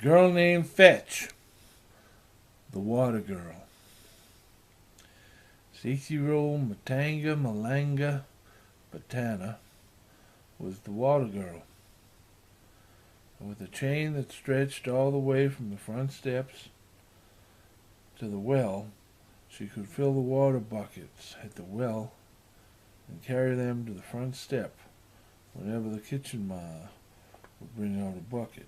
Girl named Fetch, the water girl. 6-year-old Matanga Malanga Batana was the water girl. And with a chain that stretched all the way from the front steps to the well, she could fill the water buckets at the well and carry them to the front step whenever the kitchen ma would bring out a bucket.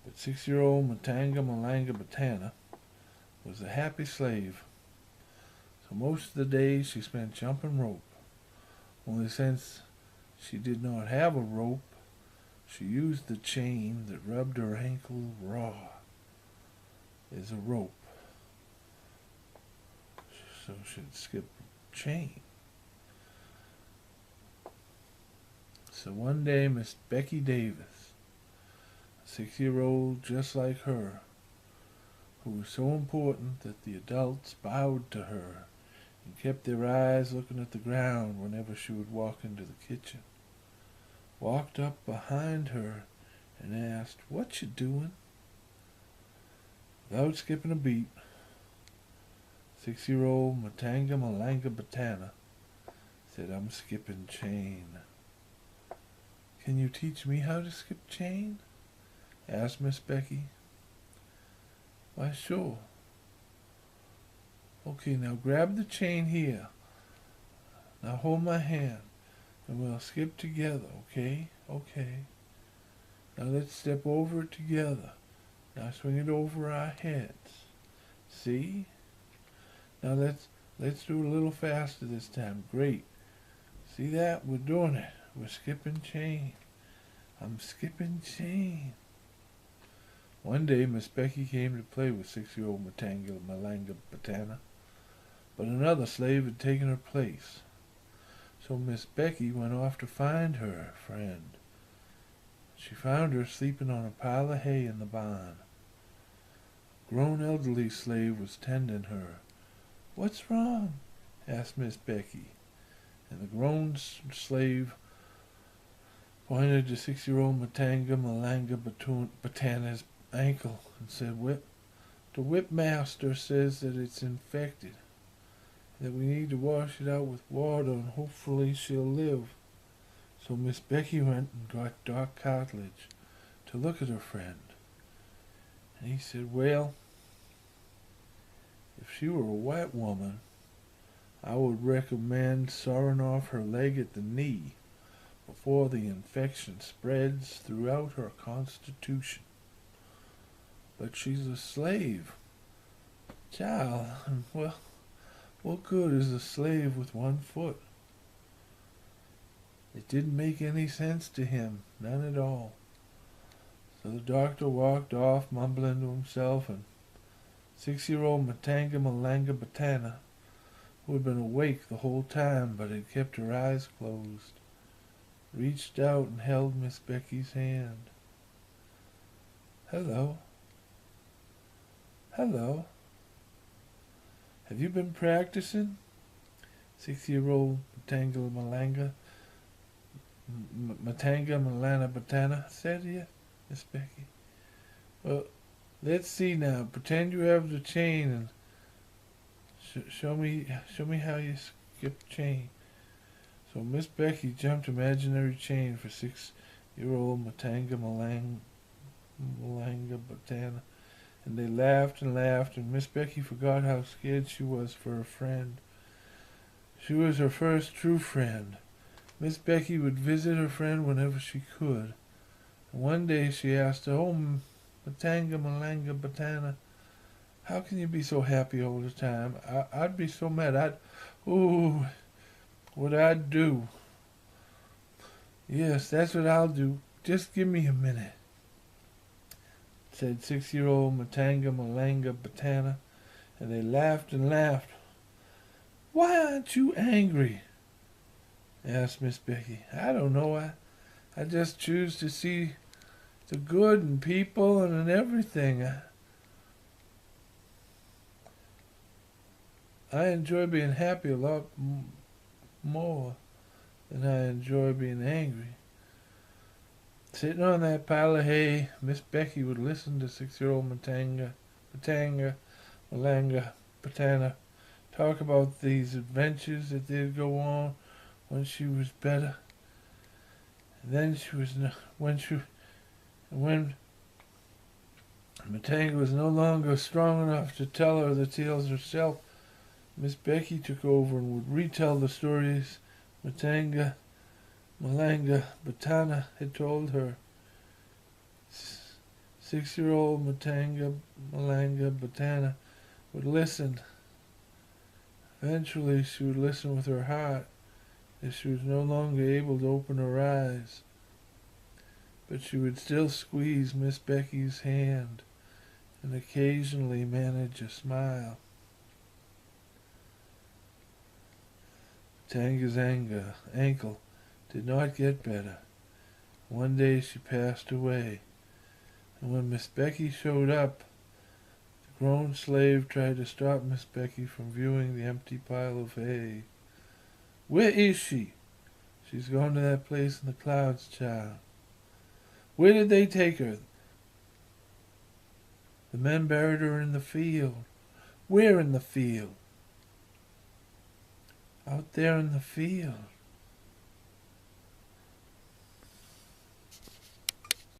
But 6-year-old Matanga Malanga Batana was a happy slave, so most of the day she spent jumping rope. Only since she did not have a rope, she used the chain that rubbed her ankle raw as a rope, so she'd skip chain. So one day Miss Becky Davis, a 6-year-old just like her, who was so important that the adults bowed to her and kept their eyes looking at the ground whenever she would walk into the kitchen, walked up behind her and asked, "What you doing?" Without skipping a beat, 6-year-old Matanga Malanga Batana said, "I'm skipping chain." "Can you teach me how to skip chain?" asked Miss Becky. "Why, sure." "Okay, now grab the chain here. Now hold my hand, and we'll skip together, okay? Okay. Now let's step over it together. Now swing it over our heads. See? Now let's do it a little faster this time. Great. See that? We're doing it. We're skipping chain. I'm skipping chain." One day Miss Becky came to play with 6-year-old Matanga Malanga Batana, but another slave had taken her place. So Miss Becky went off to find her friend. She found her sleeping on a pile of hay in the barn. A grown elderly slave was tending her. "What's wrong?" asked Miss Becky, and the grown slave pointed to 6-year-old Matanga Malanga Batana's ankle and said, "The whipmaster says that it's infected, that we need to wash it out with water and hopefully she'll live." So Miss Becky went and got Doc Cartledge to look at her friend. And he said, "Well, if she were a white woman, I would recommend sawing off her leg at the knee before the infection spreads throughout her constitution. But she's a slave. Child, well, what good is a slave with one foot?" It didn't make any sense to him, none at all. So the doctor walked off, mumbling to himself, and 6-year-old Matanga Malanga Batana, who had been awake the whole time but had kept her eyes closed, reached out and held Miss Becky's hand. "Hello. Hello. Have you been practicing?" 6-year-old Matanga Malanga Batana said. "Yes, Miss Becky." "Well, let's see now. Pretend you have the chain and show me how you skip chain." So Miss Becky jumped imaginary chain for 6-year-old Matanga Malanga Batana, and they laughed and laughed, and Miss Becky forgot how scared she was for her friend. She was her first true friend. Miss Becky would visit her friend whenever she could. And one day she asked her, "Oh, Matanga Malanga Batana, how can you be so happy all the time? I'd be so mad. What I'd do." "Yes, that's what I'll do. Just give me a minute," said 6-year-old Matanga Malanga Batana, and they laughed and laughed. "Why aren't you angry?" asked Miss Becky. "I don't know. I just choose to see the good in people and in everything. I enjoy being happy a lot more than I enjoy being angry." Sitting on that pile of hay, Miss Becky would listen to 6-year-old Matanga, Malanga, Patana talk about these adventures that they'd go on when she was better. And then when Matanga was no longer strong enough to tell her the tales herself, Miss Becky took over and would retell the stories Matanga, Malanga, Batana had told her. 6-year-old Matanga, Malanga, Batana would listen. Eventually she would listen with her heart, as she was no longer able to open her eyes. But she would still squeeze Miss Becky's hand and occasionally manage a smile. Matanga's ankle did not get better. One day she passed away, and when Miss Becky showed up, the grown slave tried to stop Miss Becky from viewing the empty pile of hay. "Where is she?" "She's gone to that place in the clouds, child." "Where did they take her?" "The men buried her in the field." "Where in the field?" "Out there in the field."